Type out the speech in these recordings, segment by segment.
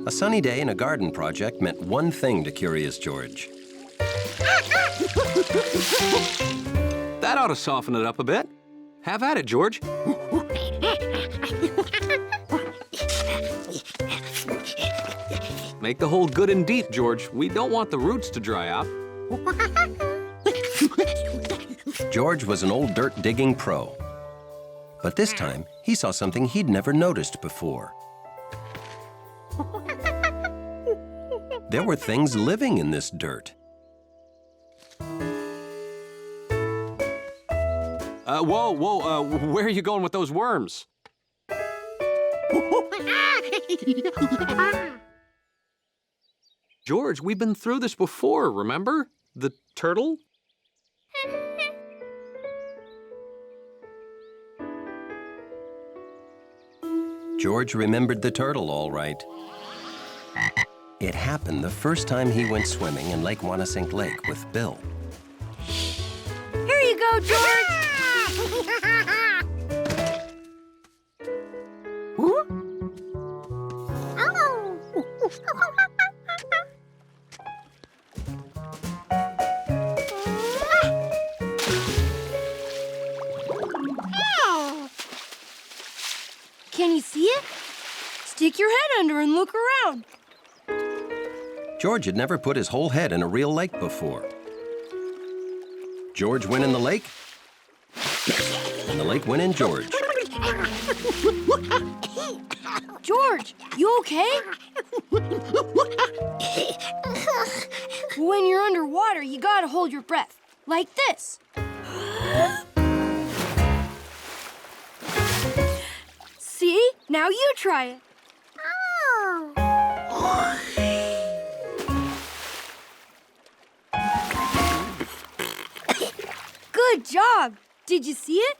A sunny day in a garden project meant one thing to Curious George. That ought to soften it up a bit. Have at it, George. Make the hole good and deep, George. We don't want the roots to dry out. George was an old dirt-digging pro. But this time, he saw something he'd never noticed before. There were things living in this dirt. Whoa, where are you going with those worms? George, we've been through this before, remember? The turtle? George remembered the turtle all right. It happened the first time he went swimming in Lake Wanasink Lake with Bill. Here you go, George! Can you see it? Stick your head under and look around. George had never put his whole head in a real lake before. George went in the lake, and the lake went in George. George, you okay? When you're underwater, you gotta hold your breath, like this. See? Now you try it. Good job. Did you see it?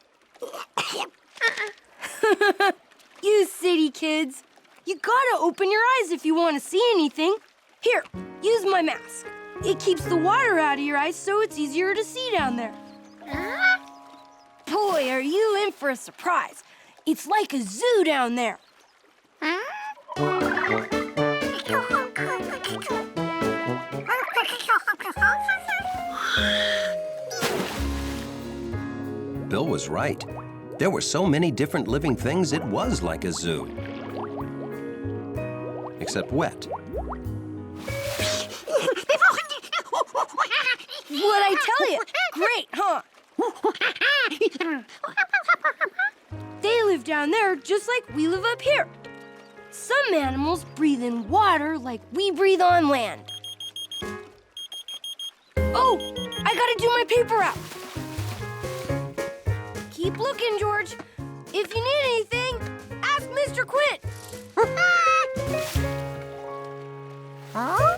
You city kids. You gotta open your eyes if you want to see anything. Here, use my mask. It keeps the water out of your eyes so it's easier to see down there. Boy, are you in for a surprise. It's like a zoo down there. Bill was right. There were so many different living things, it was like a zoo. Except wet. What'd I tell you? Great, huh? They live down there just like we live up here. Some animals breathe in water like we breathe on land. Oh, I gotta do my paper route. Keep looking, George. If you need anything, ask Mr. Quint. Huh?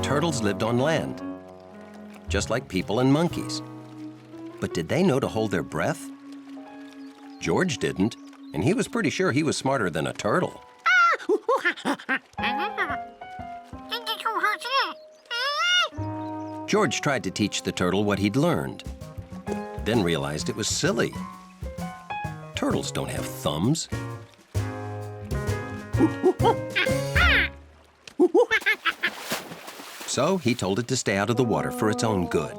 Turtles lived on land, just like people and monkeys. But did they know to hold their breath? George didn't, and he was pretty sure he was smarter than a turtle. George tried to teach the turtle what he'd learned, then realized it was silly. Turtles don't have thumbs. So he told it to stay out of the water for its own good.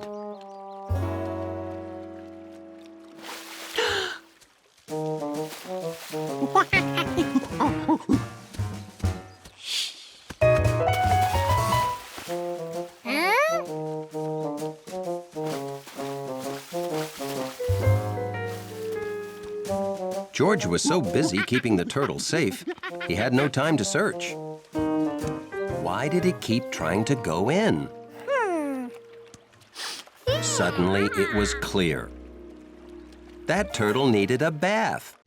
George was so busy keeping the turtle safe, he had no time to search. Why did it keep trying to go in? Suddenly, it was clear. That turtle needed a bath.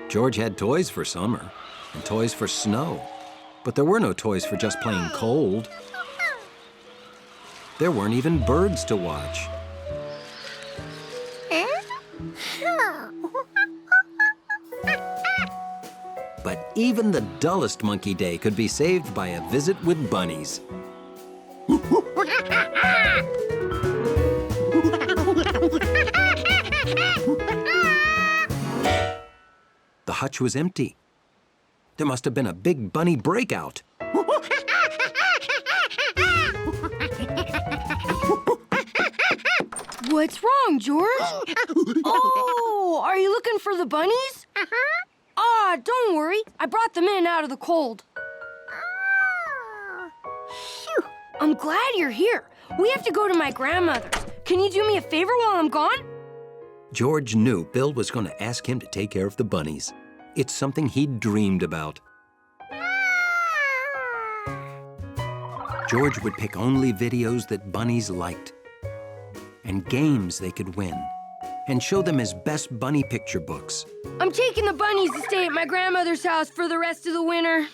George had toys for summer and toys for snow, but there were no toys for just plain cold. There weren't even birds to watch. But even the dullest monkey day could be saved by a visit with bunnies. The hutch was empty. There must have been a big bunny breakout. What's wrong, George? Oh, are you looking for the bunnies? Ah, don't worry. I brought them in out of the cold. I'm glad you're here. We have to go to my grandmother's. Can you do me a favor while I'm gone? George knew Bill was going to ask him to take care of the bunnies. It's something he'd dreamed about. George would pick only videos that bunnies liked, and games they could win, and show them his best bunny picture books. I'm taking the bunnies to stay at my grandmother's house for the rest of the winter.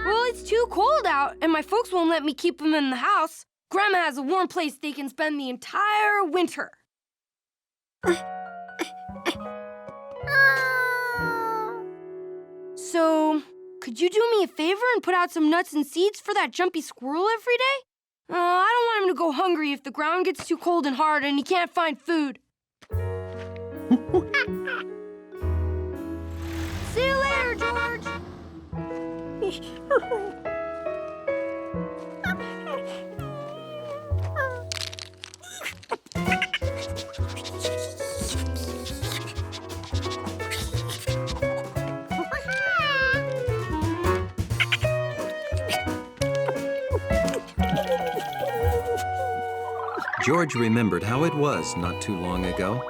Well, it's too cold out, and my folks won't let me keep them in the house. Grandma has a warm place they can spend the entire winter. So, could you do me a favor and put out some nuts and seeds for that jumpy squirrel every day? I don't want him to go hungry if the ground gets too cold and hard and he can't find food. See you later, George. George remembered how it was not too long ago.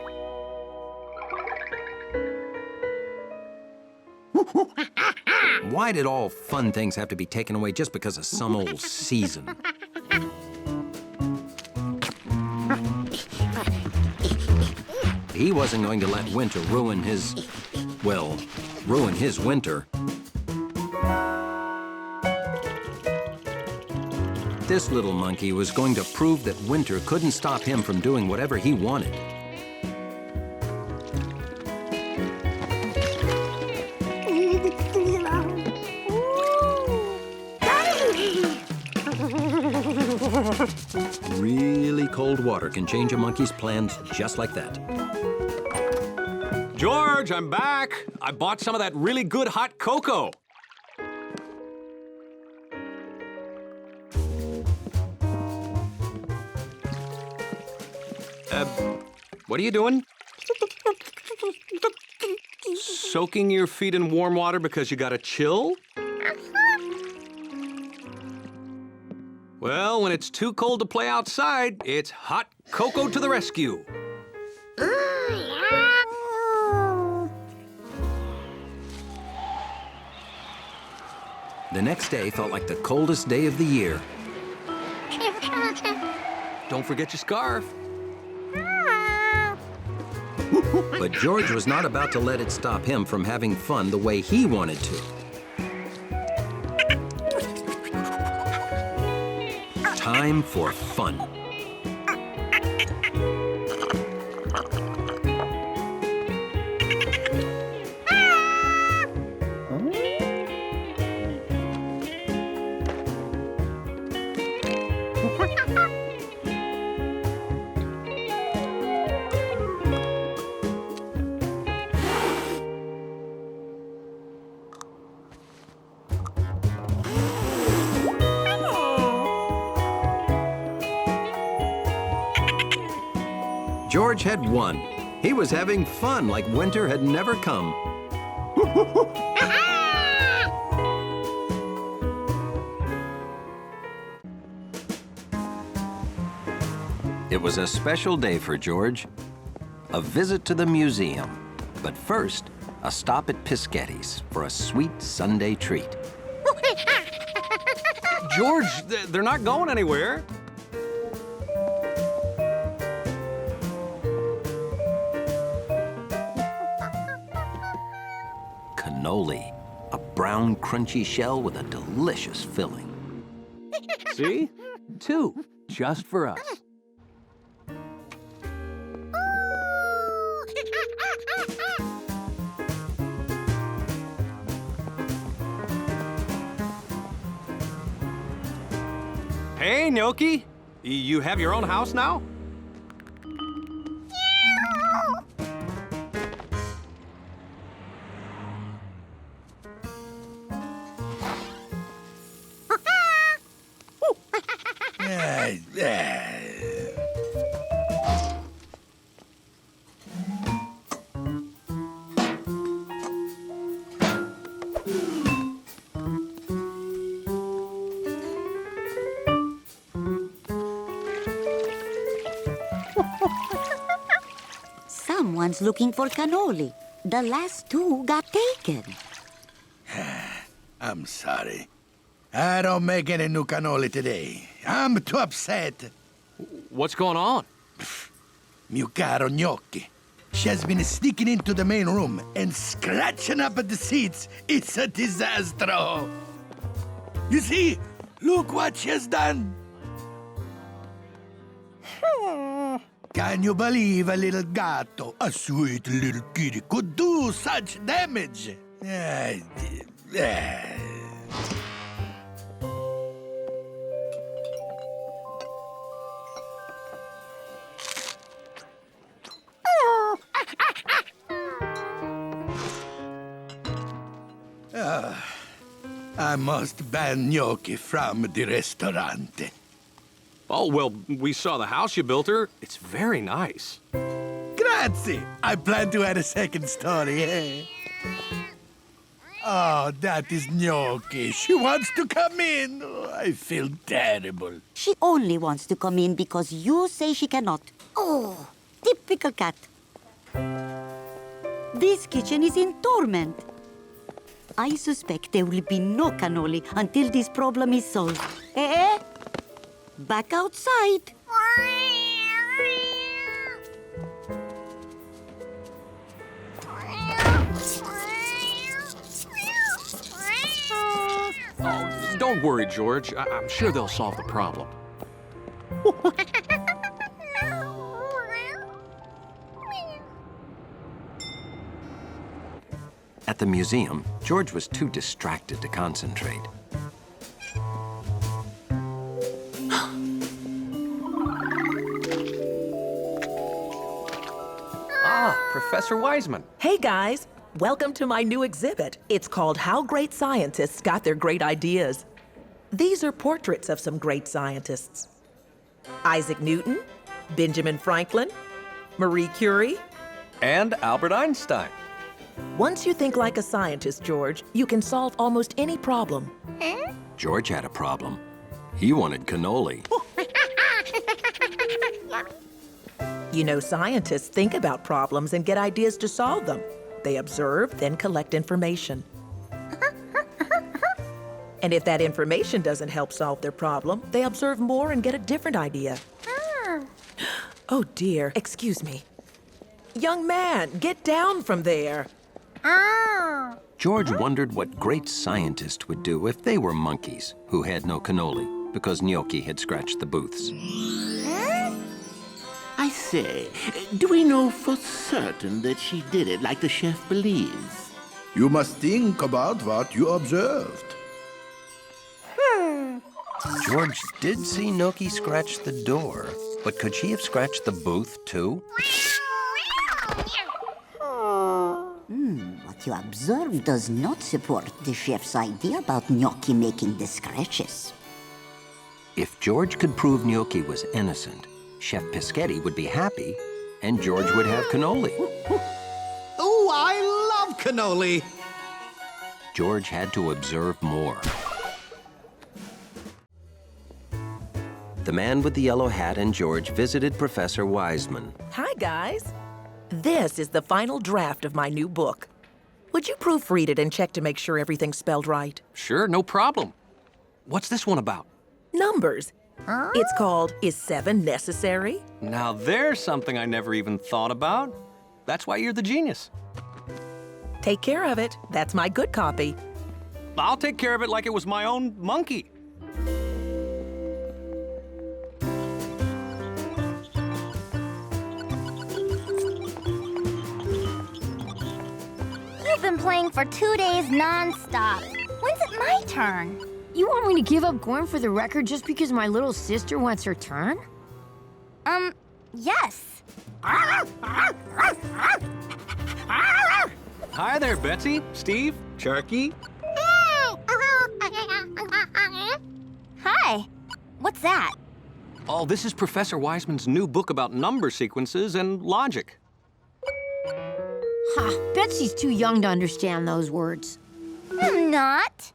Why did all fun things have to be taken away just because of some old season? He wasn't going to let winter ruin his winter. This little monkey was going to prove that winter couldn't stop him from doing whatever he wanted. Really cold water can change a monkey's plans just like that. George, I'm back. I bought some of that really good hot cocoa. What are you doing? Soaking your feet in warm water because you got a chill? Well, when it's too cold to play outside, it's hot cocoa to the rescue. The next day felt like the coldest day of the year. Don't forget your scarf. But George was not about to let it stop him from having fun the way he wanted to. Time for fun. George had won. He was having fun like winter had never come. It was a special day for George. A visit to the museum. But first, a stop at Piscatty's for a sweet Sunday treat. George, they're not going anywhere. Cannoli, a brown, crunchy shell with a delicious filling. See? 2, just for us. Hey, Gnocchi. You have your own house now? Someone's looking for cannoli. The last two got taken. I'm sorry. I don't make any new cannoli today. I'm too upset. What's going on? Mio caro gnocchi. She has been sneaking into the main room and scratching up at the seats. It's a disaster. You see? Look what she has done. Can you believe a little gatto, a sweet little kitty, could do such damage? I must ban gnocchi from the restaurant. Oh, well, we saw the house you built her. It's very nice. Grazie. I plan to add a second story, eh? Oh, that is gnocchi. She wants to come in. Oh, I feel terrible. She only wants to come in because you say she cannot. Oh, typical cat. This kitchen is in torment. I suspect there will be no cannoli until this problem is solved. Eh? Back outside. Oh, don't worry, George. I'm sure they'll solve the problem. At the museum, George was too distracted to concentrate. Professor Wiseman. Hey guys, welcome to my new exhibit. It's called How Great Scientists Got Their Great Ideas. These are portraits of some great scientists. Isaac Newton, Benjamin Franklin, Marie Curie. And Albert Einstein. Once you think like a scientist, George, you can solve almost any problem. George had a problem. He wanted cannoli. You know, scientists think about problems and get ideas to solve them. They observe, then collect information. And if that information doesn't help solve their problem, they observe more and get a different idea. Oh dear, excuse me. Young man, get down from there. George wondered what great scientists would do if they were monkeys who had no cannoli because Gnocchi had scratched the booths. I say, do we know for certain that she did it like the chef believes? You must think about what you observed. George did see Gnocchi scratch the door, but could she have scratched the booth, too? What you observe does not support the chef's idea about Gnocchi making the scratches. If George could prove Gnocchi was innocent, Chef Pischetti would be happy, and George would have cannoli. Oh, I love cannoli! George had to observe more. The man with the yellow hat and George visited Professor Wiseman. Hi, guys. This is the final draft of my new book. Would you proofread it and check to make sure everything's spelled right? Sure, no problem. What's this one about? Numbers. It's called Is 7 Necessary? Now there's something I never even thought about. That's why you're the genius. Take care of it. That's my good copy. I'll take care of it like it was my own monkey. You've been playing for 2 days non-stop. When's it my turn? You want me to give up going for the record just because my little sister wants her turn? Yes. Hi there, Betsy, Steve, Sharky. Hi. What's that? Oh, this is Professor Wiseman's new book about number sequences and logic. Ha, Betsy's too young to understand those words. I'm not.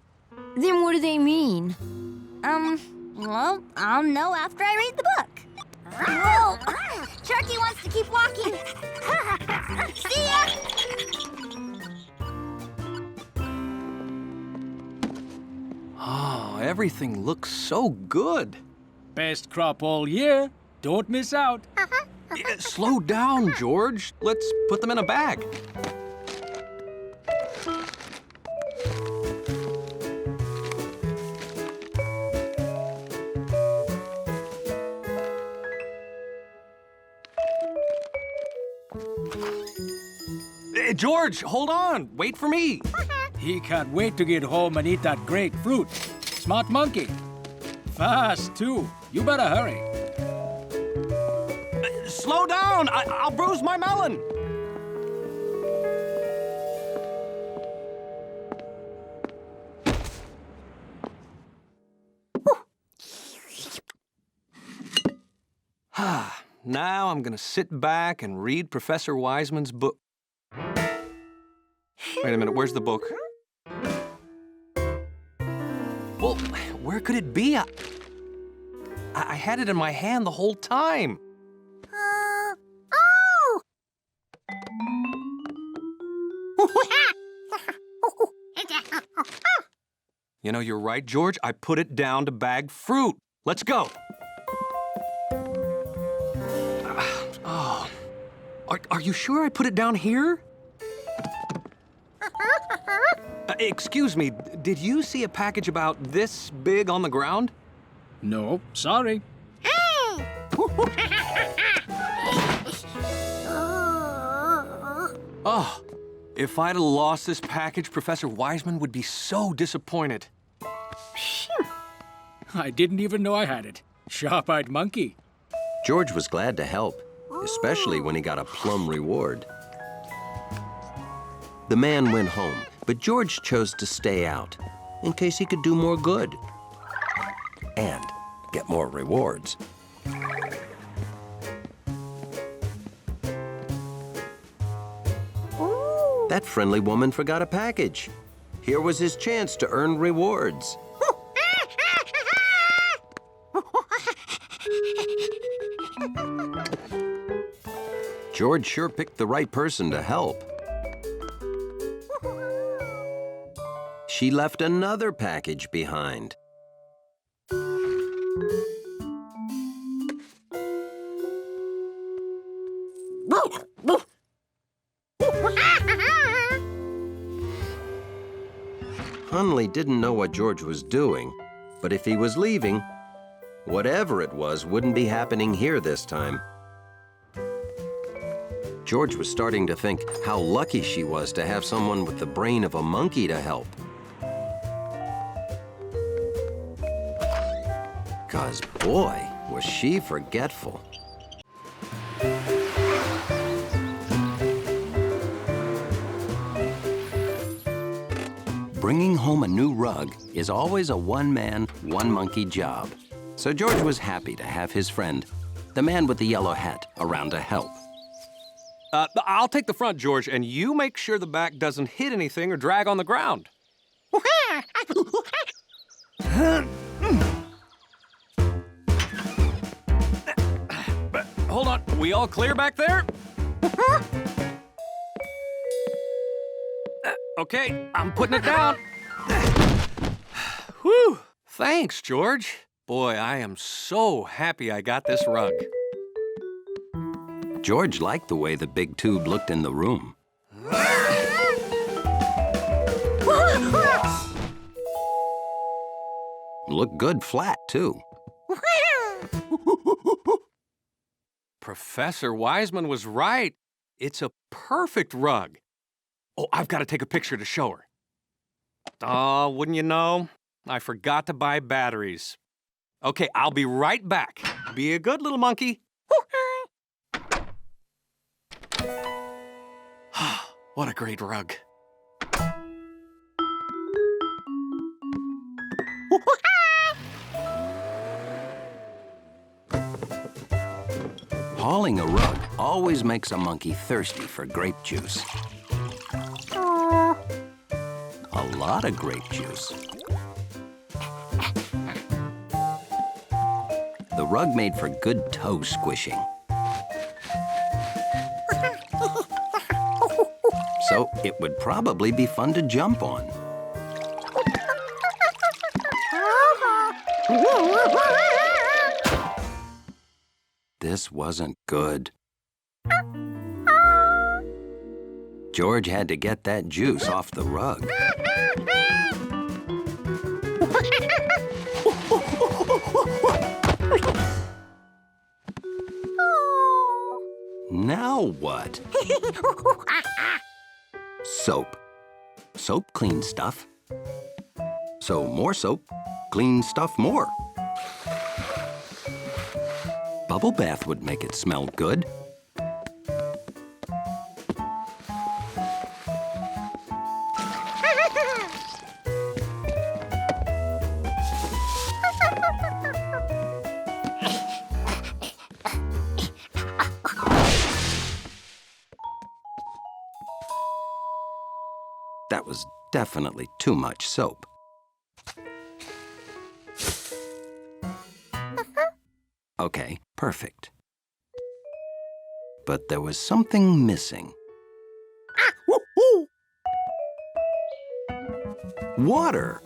Then what do they mean? Well, I'll know after I read the book. Whoa! Sharky wants to keep walking. See ya! Oh, everything looks so good. Best crop all year. Don't miss out. Slow down, George. Let's put them in a bag. Hey, George, hold on. Wait for me. He can't wait to get home and eat that great fruit. Smart monkey. Fast, too. You better hurry. Slow down. I'll bruise my melon. Now I'm gonna sit back and read Professor Wiseman's book. Wait a minute, where's the book? Well, where could it be? I had it in my hand the whole time. Oh! You know, you're right, George. I put it down to bag fruit. Let's go. Oh. Are you sure I put it down here? Excuse me, did you see a package about this big on the ground? No, sorry. Oh, if I'd have lost this package, Professor Wiseman would be so disappointed. I didn't even know I had it. Sharp-eyed monkey. George was glad to help, especially when he got a plum reward. The man went home, but George chose to stay out in case he could do more good and get more rewards. That friendly woman forgot a package. Here was his chance to earn rewards. George sure picked the right person to help. She left another package behind. Hunley didn't know what George was doing, but if he was leaving, whatever it was wouldn't be happening here this time. George was starting to think how lucky she was to have someone with the brain of a monkey to help. 'Cause boy, was she forgetful. Bringing home a new rug is always a one-man, one-monkey job. So George was happy to have his friend, the man with the yellow hat, around to help. I'll take the front, George, and you make sure the back doesn't hit anything or drag on the ground. Hold on, we all clear back there? Okay, I'm putting it down. Whew, thanks, George. Boy, I am so happy I got this rug. George liked the way the big tube looked in the room. Looked good flat, too. Professor Wiseman was right. It's a perfect rug. Oh, I've got to take a picture to show her. Oh, wouldn't you know? I forgot to buy batteries. Okay, I'll be right back. Be a good little monkey. What a great rug. Hauling a rug always makes a monkey thirsty for grape juice. A lot of grape juice. The rug made for good toe squishing. So it would probably be fun to jump on. This wasn't good. George had to get that juice off the rug. Now what? Soap. Soap cleans stuff. So more soap cleans stuff more. Bubble bath would make it smell good. That was definitely too much soap. Okay, perfect. But there was something missing. Water!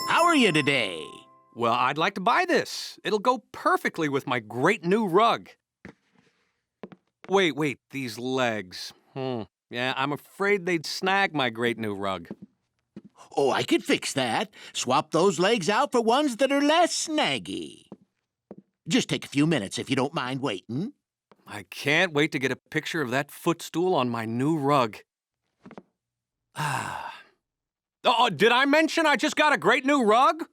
How are you today? Well, I'd like to buy this. It'll go perfectly with my great new rug. Wait, these legs. Yeah, I'm afraid they'd snag my great new rug. Oh, I could fix that. Swap those legs out for ones that are less snaggy. Just take a few minutes if you don't mind waiting. I can't wait to get a picture of that footstool on my new rug. Oh, did I mention I just got a great new rug?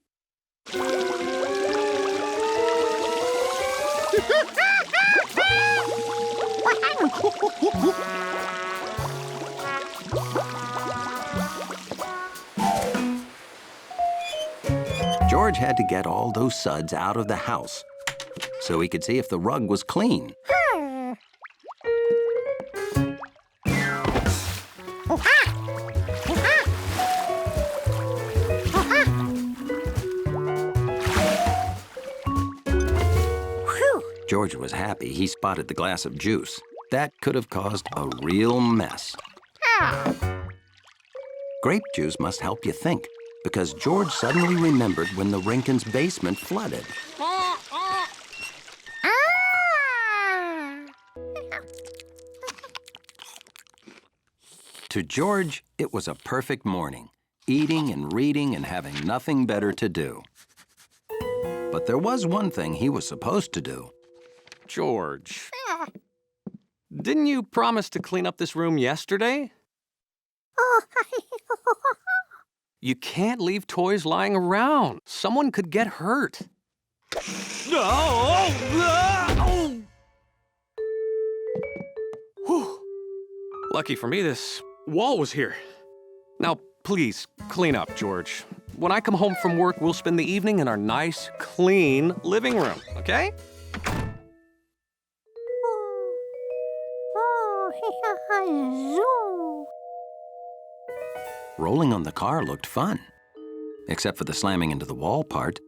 George had to get all those suds out of the house so he could see if the rug was clean. George was happy he spotted the glass of juice. That could have caused a real mess. Grape juice must help you think, because George suddenly remembered when the Rinkins' basement flooded. To George, it was a perfect morning, eating and reading and having nothing better to do. But there was one thing he was supposed to do. George, didn't you promise to clean up this room yesterday? You can't leave toys lying around. Someone could get hurt. Lucky for me, this wall was here. Now, please, clean up, George. When I come home from work, we'll spend the evening in our nice, clean living room, okay? Rolling on the car looked fun, except for the slamming into the wall part.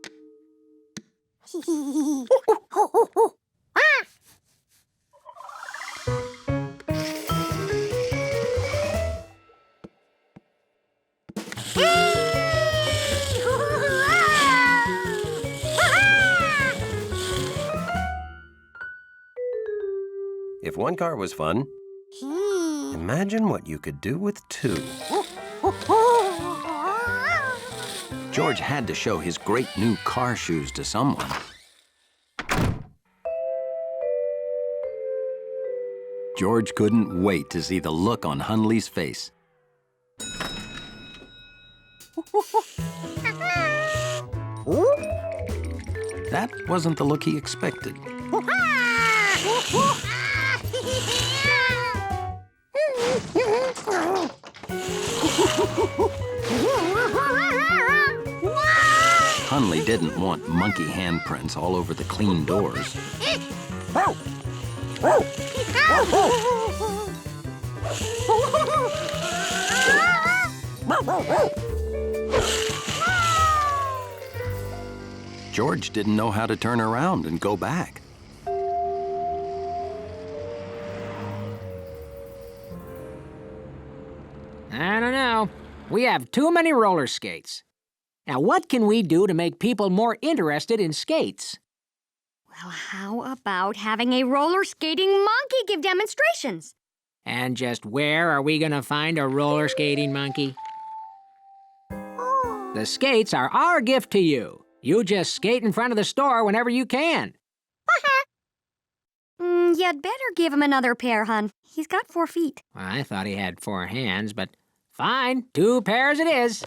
If one car was fun, imagine what you could do with two. George had to show his great new car shoes to someone. George couldn't wait to see the look on Hundley's face. That wasn't the look he expected. Hundley didn't want monkey handprints all over the clean doors. George didn't know how to turn around and go back. I don't know. We have too many roller skates. Now, what can we do to make people more interested in skates? Well, how about having a roller skating monkey give demonstrations? And just where are we gonna find a roller skating monkey? The skates are our gift to you. You just skate in front of the store whenever you can. You'd better give him another pair, hon. He's got 4 feet. Well, I thought he had 4 hands, but fine, 2 pairs it is.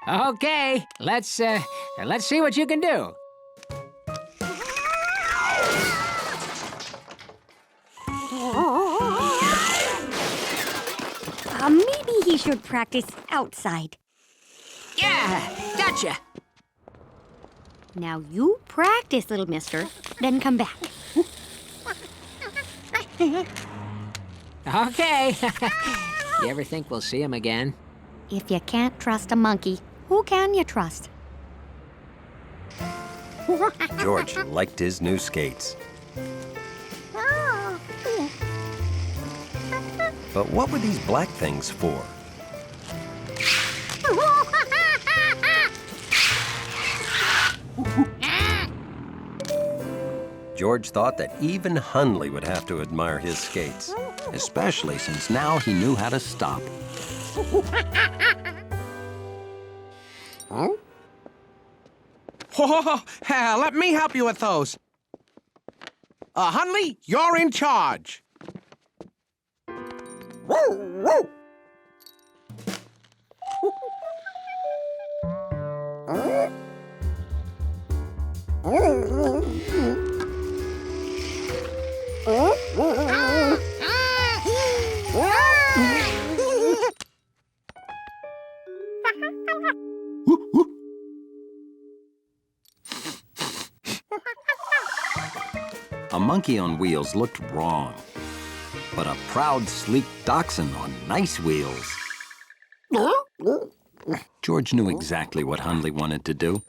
Okay, let's see what you can do. Maybe he should practice outside. Yeah, gotcha. Now you practice, little mister, then come back. Okay. You ever think we'll see him again? If you can't trust a monkey, who can you trust? George liked his new skates. But what were these black things for? George thought that even Hundley would have to admire his skates. Especially since now he knew how to stop. Let me help you with those. Hundley, you're in charge. A monkey on wheels looked wrong, but a proud, sleek dachshund on nice wheels. George knew exactly what Hundley wanted to do.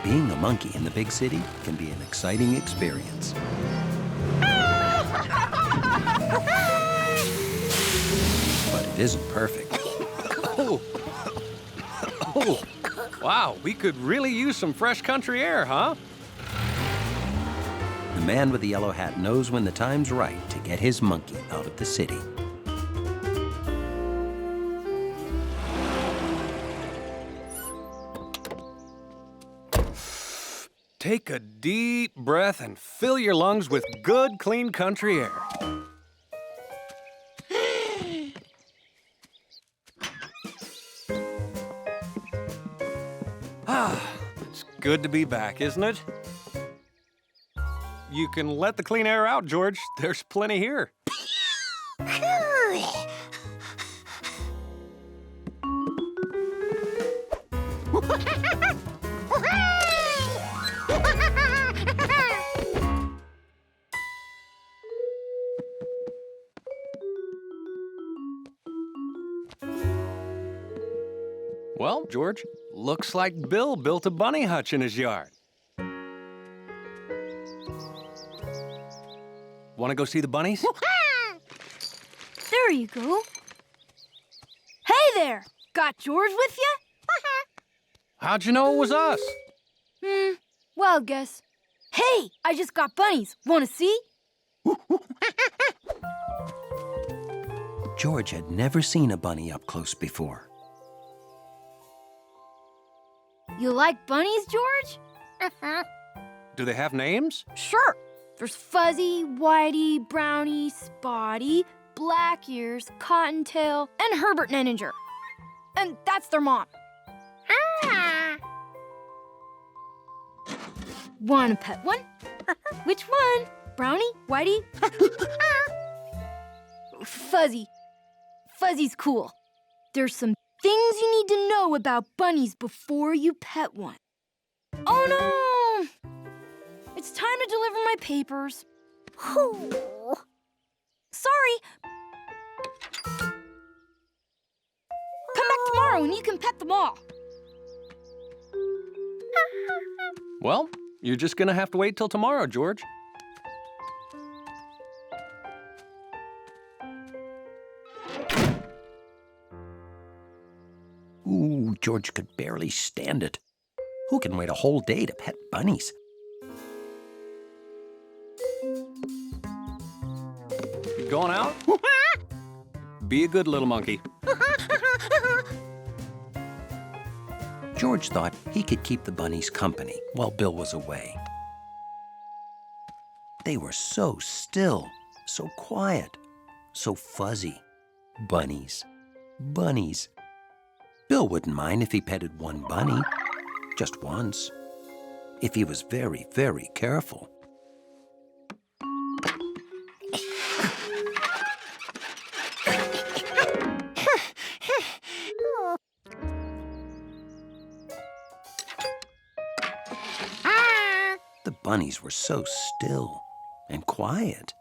Being a monkey in the big city can be an exciting experience. But it isn't perfect. Oh, wow, we could really use some fresh country air, huh? The man with the yellow hat knows when the time's right to get his monkey out of the city. Take a deep breath and fill your lungs with good, clean country air. It's good to be back, isn't it? You can let the clean air out, George. There's plenty here. Well, George, looks like Bill built a bunny hutch in his yard. Want to go see the bunnies? There you go. Hey there! Got George with you? How'd you know it was us? Well, guess. Hey, I just got bunnies. Want to see? George had never seen a bunny up close before. You like bunnies, George? Do they have names? Sure. There's Fuzzy, Whitey, Brownie, Spotty, Black Ears, Cottontail, and Herbert Nenninger. And that's their mom. Want to pet one? Which one? Brownie? Whitey? Fuzzy. Fuzzy's cool. There's some things you need to know about bunnies before you pet one. Oh no! It's time to deliver my papers. Sorry. Come back tomorrow and you can pet them all. Well, you're just gonna have to wait till tomorrow, George. Ooh, George could barely stand it. Who can wait a whole day to pet bunnies? You going out? Be a good little monkey. George thought he could keep the bunnies company while Bill was away. They were so still, so quiet, so fuzzy. Bunnies, bunnies. Bill wouldn't mind if he petted one bunny, just once, if he was very, very careful. The bunnies were so still and quiet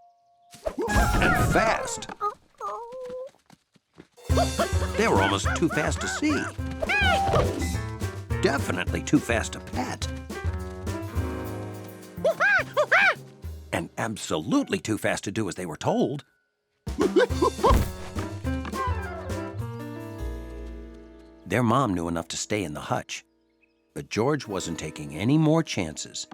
and fast. They were almost too fast to see. Definitely too fast to pet. And absolutely too fast to do as they were told. Their mom knew enough to stay in the hutch, but George wasn't taking any more chances.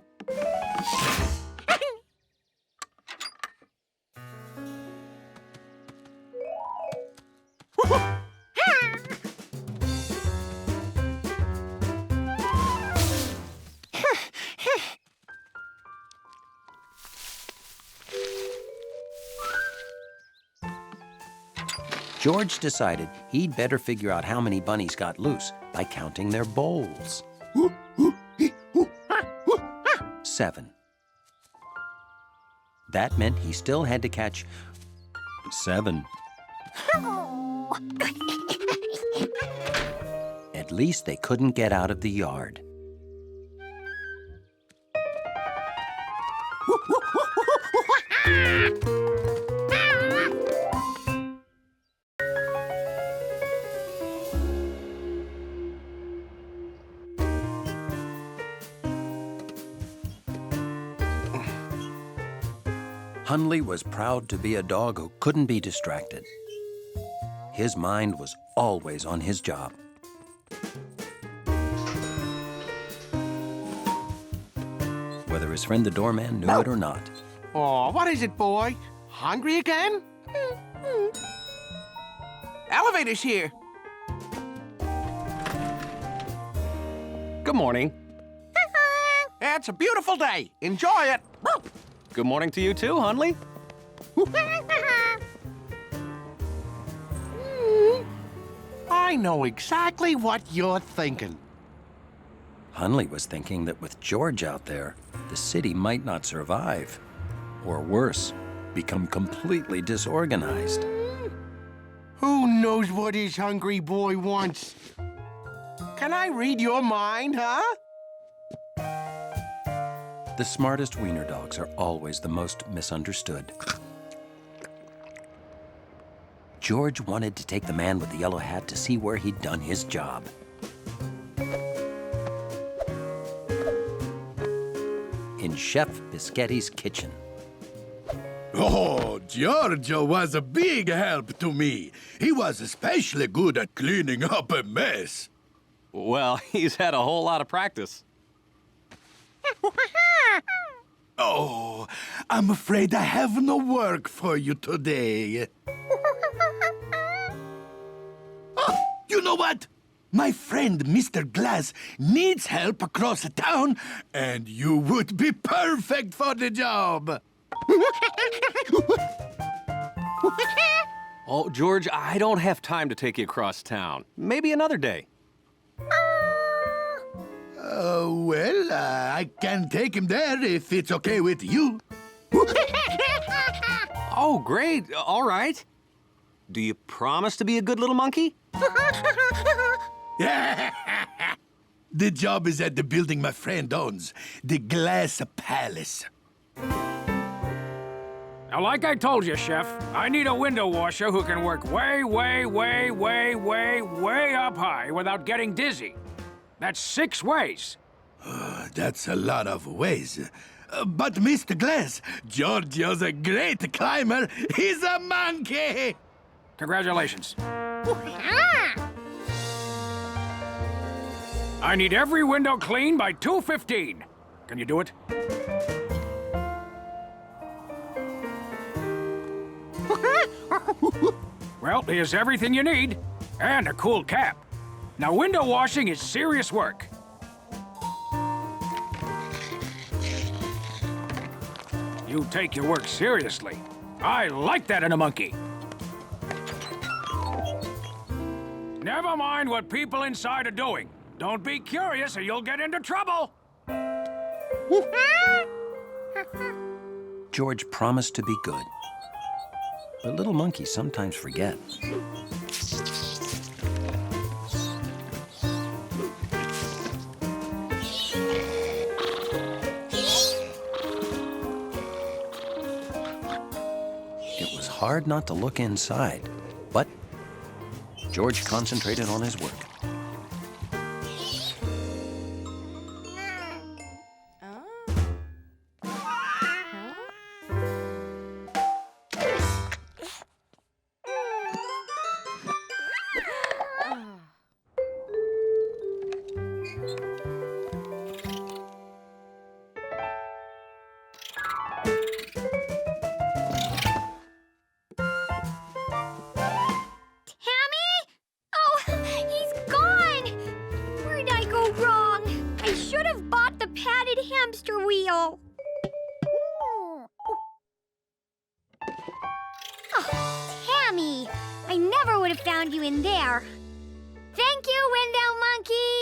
George decided he'd better figure out how many bunnies got loose by counting their bowls. 7. That meant he still had to catch 7. At least they couldn't get out of the yard. Hundley was proud to be a dog who couldn't be distracted. His mind was always on his job. Whether his friend the doorman knew it or not. Oh, what is it, boy? Hungry again? Elevator's here. Good morning. It's a beautiful day. Enjoy it. Good morning to you too, Hundley. I know exactly what you're thinking. Hundley was thinking that with George out there, the city might not survive. Or worse, become completely disorganized. Who knows what his hungry boy wants? Can I read your mind, huh? The smartest wiener dogs are always the most misunderstood. George wanted to take the man with the yellow hat to see where he'd done his job. In Chef Biscetti's kitchen. Oh, Giorgio was a big help to me. He was especially good at cleaning up a mess. Well, he's had a whole lot of practice. Oh, I'm afraid I have no work for you today. Oh, you know what? My friend Mr. Glass needs help across the town, and you would be perfect for the job. Oh, George, I don't have time to take you across town. Maybe another day. Well, I can take him there if it's okay with you. Oh, great. All right. Do you promise to be a good little monkey? The job is at the building my friend owns, the Glass Palace. Now, like I told you, Chef, I need a window washer who can work way up high without getting dizzy. That's 6 ways. That's a lot of ways. But Mr. Glass, Giorgio's a great climber. He's a monkey. Congratulations. I need every window clean by 2:15. Can you do it? Well, here's everything you need. And a cool cap. Now, window washing is serious work. You take your work seriously. I like that in a monkey. Never mind what people inside are doing. Don't be curious or you'll get into trouble. George promised to be good. But little monkeys sometimes forget. It was hard not to look inside, but George concentrated on his work. hamster wheel. Oh, Tammy, I never would have found you in there. Thank you, Window Monkey.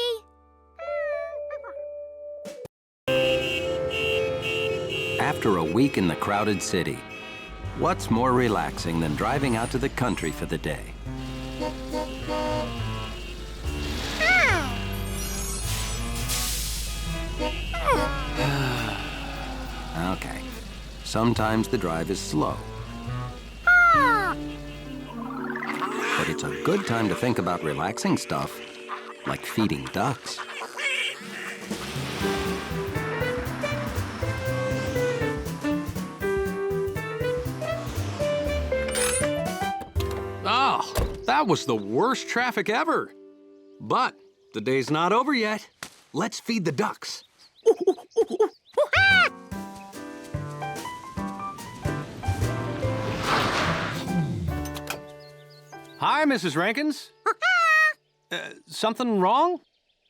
After a week in the crowded city, what's more relaxing than driving out to the country for the day? Okay. Sometimes the drive is slow. But it's a good time to think about relaxing stuff, like feeding ducks. Oh, that was the worst traffic ever. But the day's not over yet. Let's feed the ducks. Hi, Mrs. Rankins. Something wrong?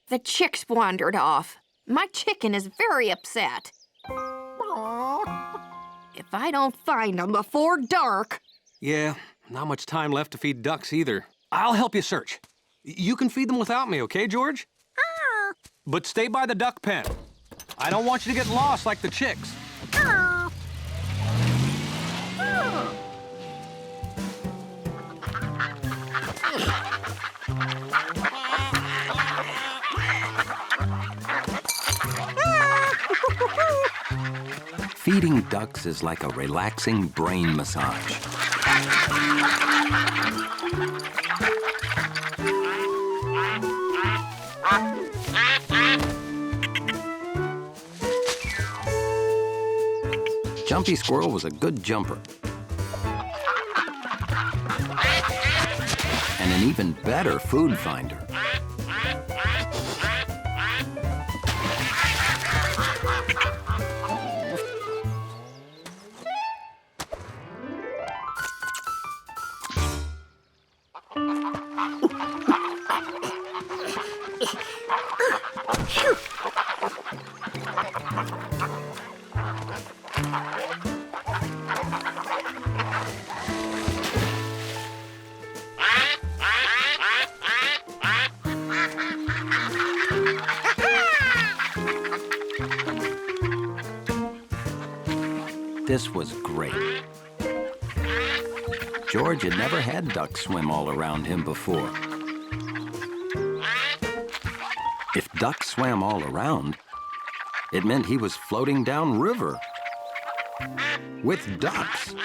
The chicks wandered off. My chicken is very upset. If I don't find them before dark... Yeah, not much time left to feed ducks either. I'll help you search. You can feed them without me, okay, George? But stay by the duck pen. I don't want you to get lost like the chicks. Feeding ducks is like a relaxing brain massage. Jumpy Squirrel was a good jumper. And an even better food finder. This was great. George had never had ducks swim all around him before. If ducks swam all around, it meant he was floating down river with ducks.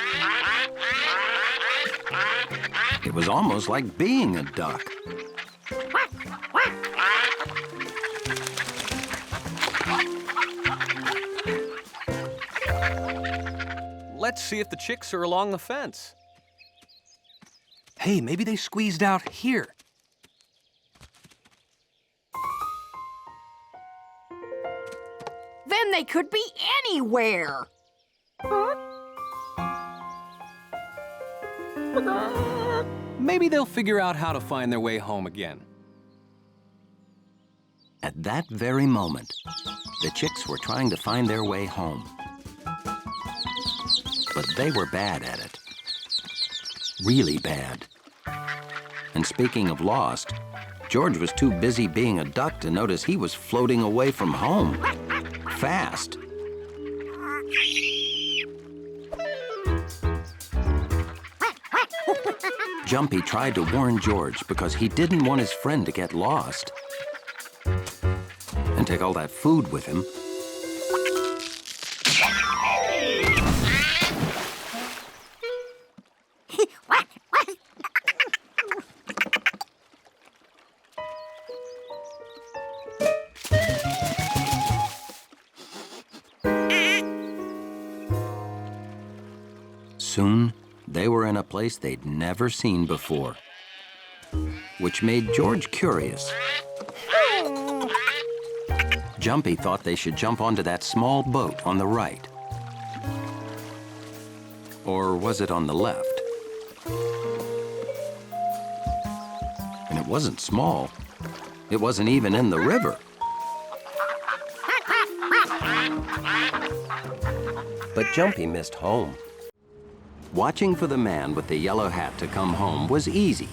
It was almost like being a duck. Let's see if the chicks are along the fence. Hey, maybe they squeezed out here. Then they could be anywhere. Maybe they'll figure out how to find their way home again. At that very moment, the chicks were trying to find their way home. But they were bad at it. Really bad. And speaking of lost, George was too busy being a duck to notice he was floating away from home. Fast. Jumpy tried to warn George because he didn't want his friend to get lost and take all that food with him. Soon, they were in a place they'd never seen before, which made George curious. Jumpy thought they should jump onto that small boat on the right. Or was it on the left? And it wasn't small. It wasn't even in the river. But Jumpy missed home. Watching for the man with the yellow hat to come home was easy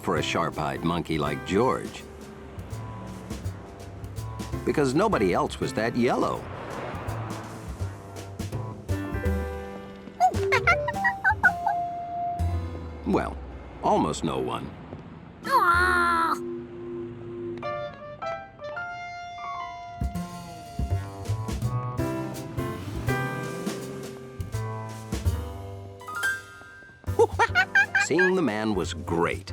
for a sharp-eyed monkey like George, because nobody else was that yellow. Well, almost no one. Seeing the man was great.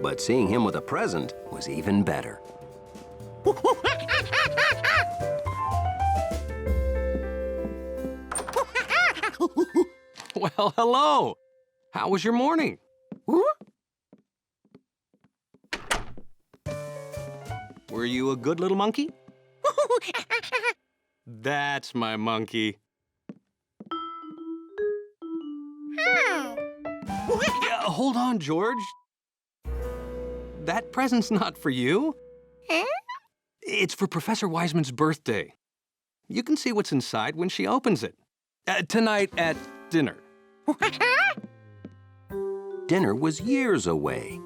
But seeing him with a present was even better. Well, hello. How was your morning? Were you a good little monkey? That's my monkey. Yeah, hold on, George. That present's not for you. It's for Professor Wiseman's birthday. You can see what's inside when she opens it. Tonight at dinner. Dinner was years away.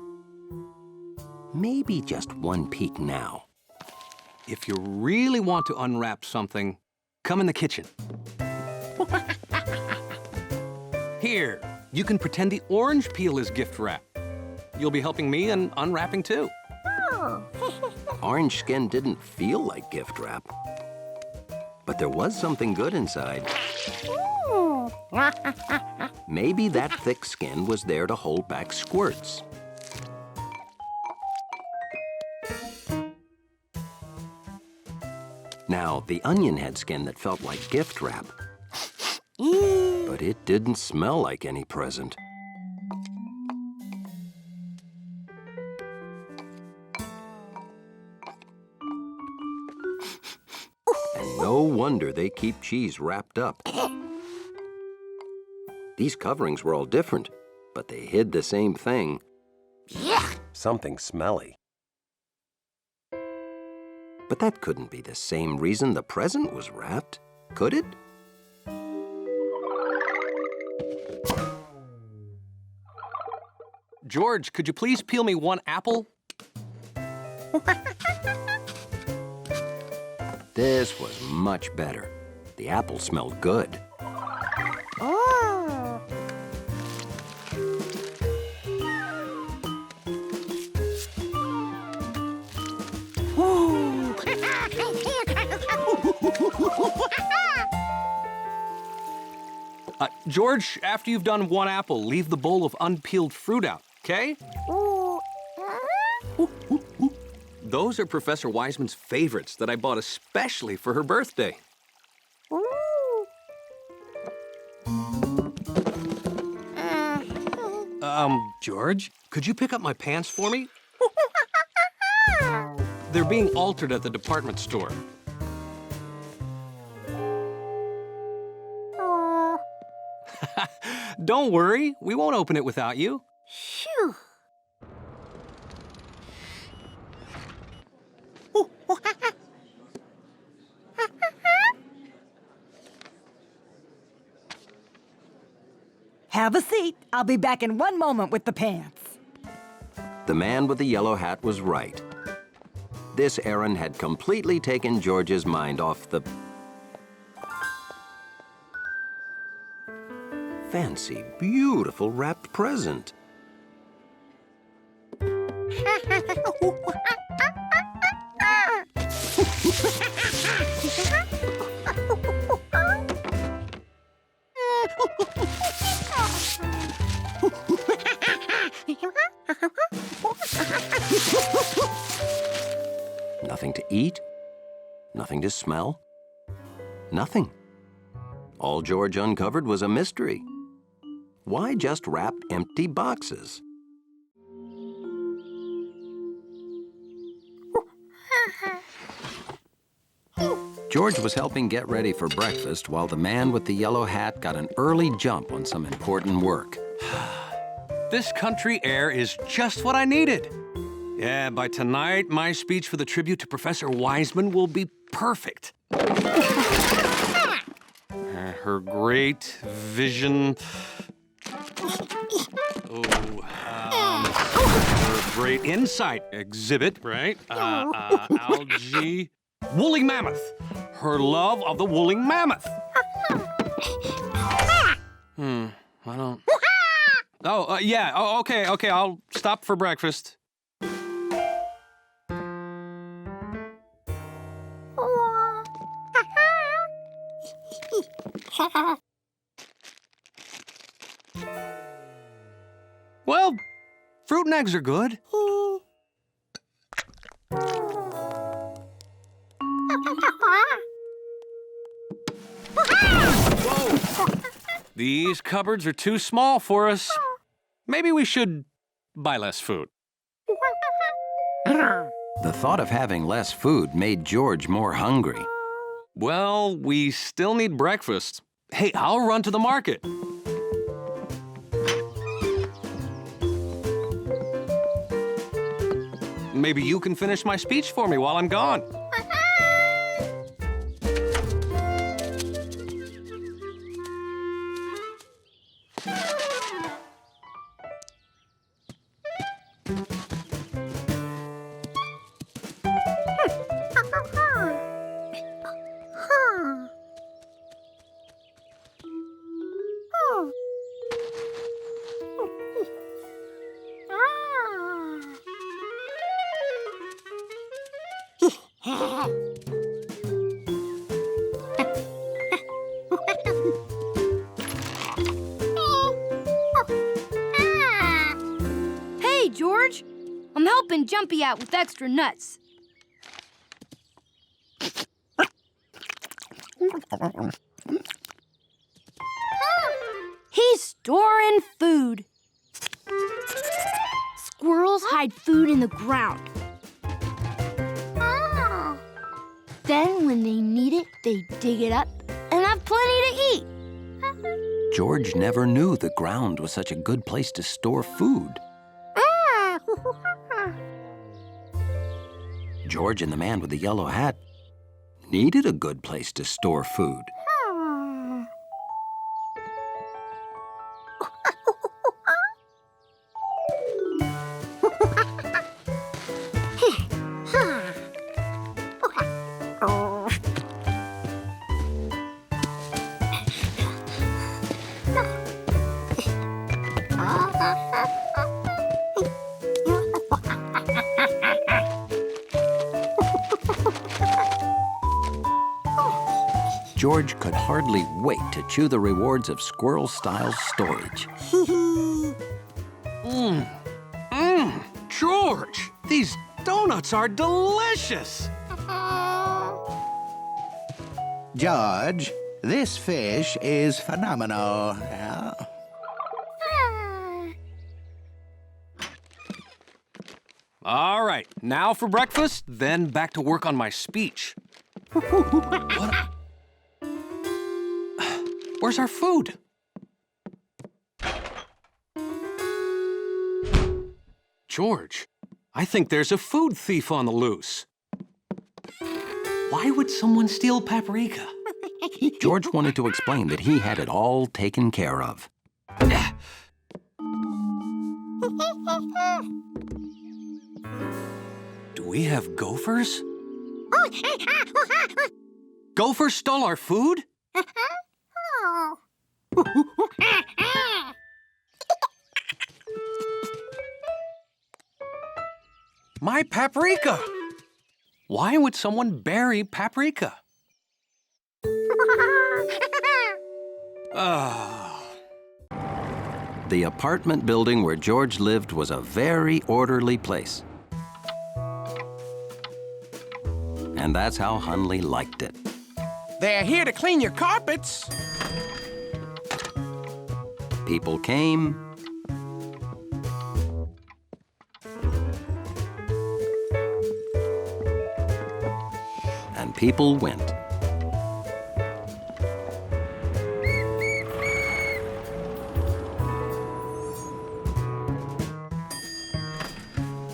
Maybe just one peek now. If you really want to unwrap something, come in the kitchen. Here, you can pretend the orange peel is gift wrap. You'll be helping me in unwrapping too. Orange skin didn't feel like gift wrap, but there was something good inside. Maybe that thick skin was there to hold back squirts. Now, the onion had skin that felt like gift wrap. But it didn't smell like any present. And no wonder they keep cheese wrapped up. These coverings were all different, but they hid the same thing. Something smelly. But that couldn't be the same reason the present was wrapped, could it? George, could you please peel me one apple? This was much better. The apple smelled good. George, after you've done one apple, leave the bowl of unpeeled fruit out, okay? Those are Professor Wiseman's favorites that I bought especially for her birthday. George, could you pick up my pants for me? They're being altered at the department store. Don't worry, we won't open it without you. Phew. Have a seat. I'll be back in one moment with the pants. The man with the yellow hat was right. This errand had completely taken George's mind off the fancy, beautiful wrapped present. Nothing to eat, nothing to smell, nothing. All George uncovered was a mystery. Why just wrap empty boxes? George was helping get ready for breakfast while the man with the yellow hat got an early jump on some important work. This country air is just what I needed. Yeah, by tonight, my speech for the tribute to Professor Wiseman will be perfect. Her great vision. Her great insight exhibit, right? Algae. Woolly mammoth. Her love of the woolly mammoth. I don't. Oh, yeah. Oh, okay. I'll stop for breakfast. Well, fruit and eggs are good. Whoa! These cupboards are too small for us. Maybe we should buy less food. The thought of having less food made George more hungry. Well, we still need breakfast. Hey, I'll run to the market. Maybe you can finish my speech for me while I'm gone. Hey, George. I'm helping Jumpy out with extra nuts. He's storing food. Squirrels hide food in the ground. Then when they need it, they dig it up and have plenty to eat. George never knew the ground was such a good place to store food. George and the man with the yellow hat needed a good place to store food. George could hardly wait to chew the rewards of squirrel-style storage. George, these donuts are delicious. George, this fish is phenomenal. All right, now for breakfast, then back to work on my speech. What? Where's our food? George, I think there's a food thief on the loose. Why would someone steal paprika? George wanted to explain that he had it all taken care of. Do we have gophers? Gophers stole our food? My paprika! Why would someone bury paprika? The apartment building where George lived was a very orderly place. And that's how Hunley liked it. They're here to clean your carpets. People came, and people went.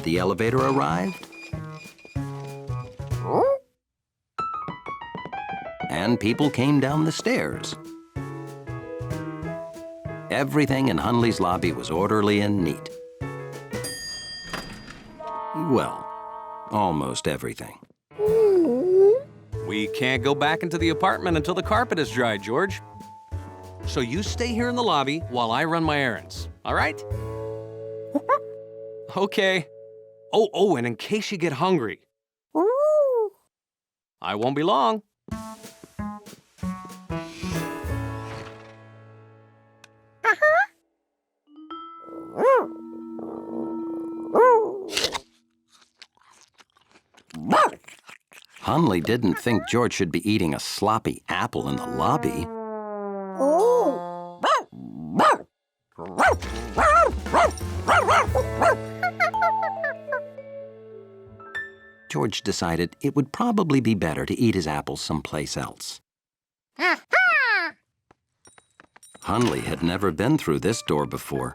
The elevator arrived, and people came down the stairs. Everything in Hunley's lobby was orderly and neat. Well, almost everything. We can't go back into the apartment until the carpet is dry, George. So you stay here in the lobby while I run my errands, all right? Okay. Oh, and in case you get hungry. I won't be long. Hunley didn't think George should be eating a sloppy apple in the lobby. George decided it would probably be better to eat his apples someplace else. Hunley had never been through this door before.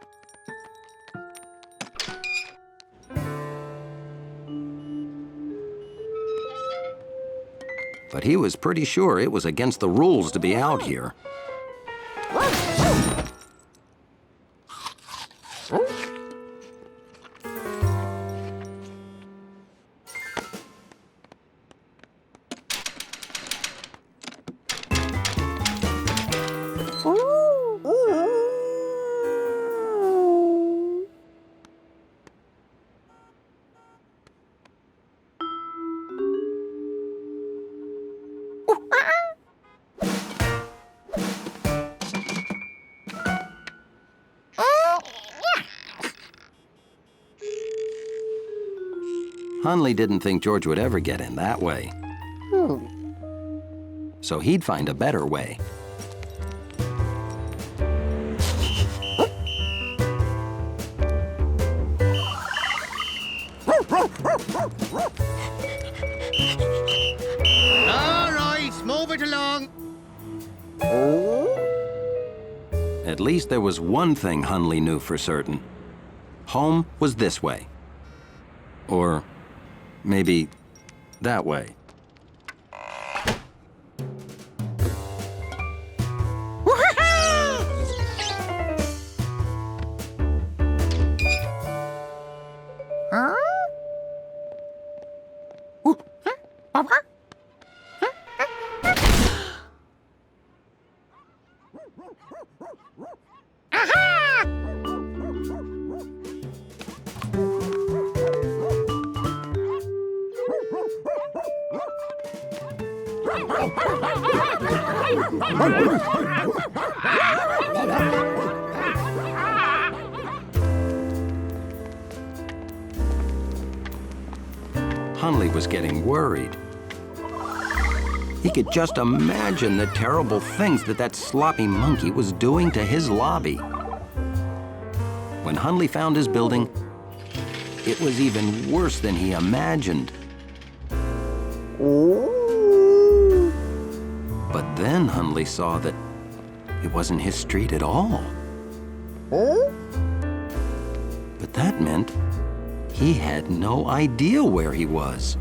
But he was pretty sure it was against the rules to be out here. Hunley didn't think George would ever get in that way. so he'd find a better way. All right, move it along. At least there was one thing Hunley knew for certain. Home was this way. Or maybe that way. Hunley was getting worried. He could just imagine the terrible things that sloppy monkey was doing to his lobby. When Hunley found his building, it was even worse than he imagined. But then Hunley saw that it wasn't his street at all. But that meant he had no idea where he was.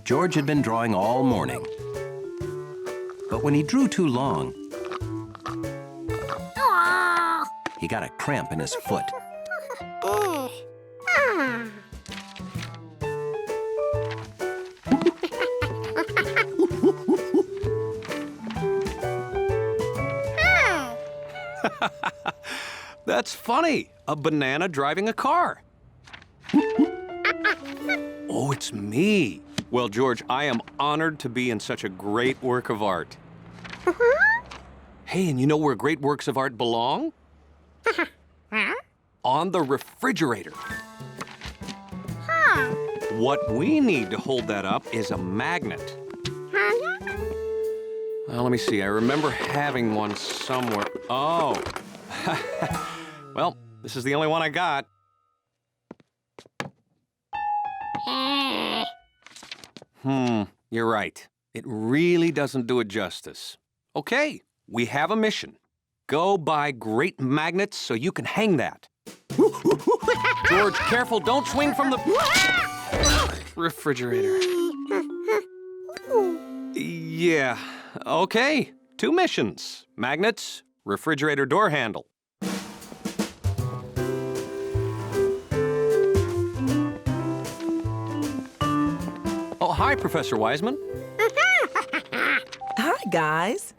George had been drawing all morning. But when he drew too long, he got a cramp in his foot. That's funny. A banana driving a car. Oh, it's me. Well, George, I am honored to be in such a great work of art. Hey, and you know where great works of art belong? On the refrigerator. What we need to hold that up is a magnet. Well, let me see. I remember having one somewhere. Oh. Well, this is the only one I got. You're right. It really doesn't do it justice. Okay, we have a mission. Go buy great magnets so you can hang that. George, careful, don't swing from the refrigerator. Yeah, okay. 2 missions. Magnets, refrigerator door handle. Oh, hi, Professor Wiseman. Hi, guys.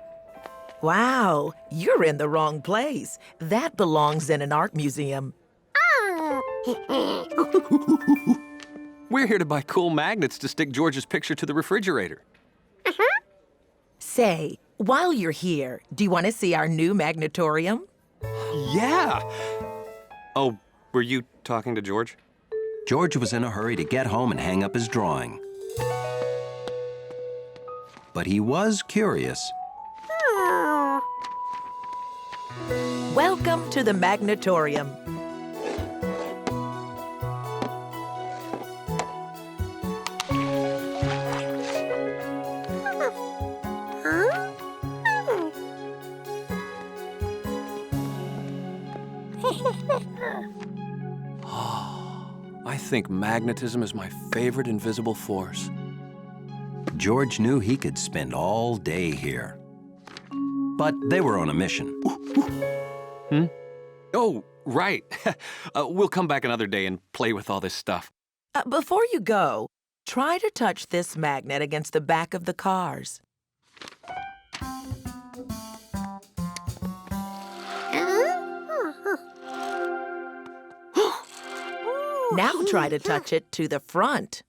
Wow, you're in the wrong place. That belongs in an art museum. We're here to buy cool magnets to stick George's picture to the refrigerator. Say, while you're here, do you want to see our new magnetorium? Yeah. Oh, were you talking to George? George was in a hurry to get home and hang up his drawing. But he was curious. Welcome to the magnetorium. I think magnetism is my favorite invisible force. George knew he could spend all day here. But they were on a mission. Oh, right. We'll come back another day and play with all this stuff. Before you go, try to touch this magnet against the back of the cars. Now try to touch it to the front.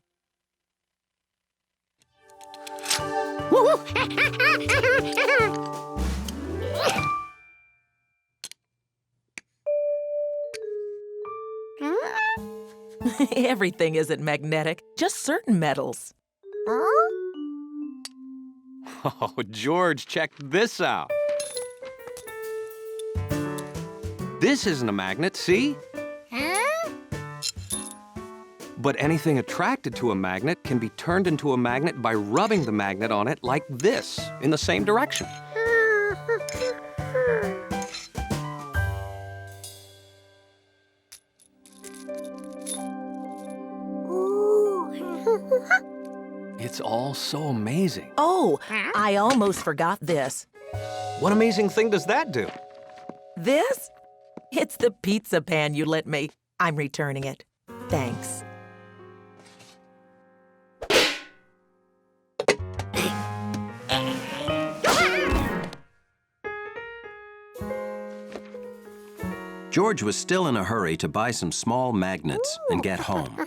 Everything isn't magnetic, just certain metals. Oh, George, check this out. This isn't a magnet, see? But anything attracted to a magnet can be turned into a magnet by rubbing the magnet on it like this, in the same direction. It's all so amazing. Oh, I almost forgot this. What amazing thing does that do? This? It's the pizza pan you lent me. I'm returning it. Thanks. George was still in a hurry to buy some small magnets and get home.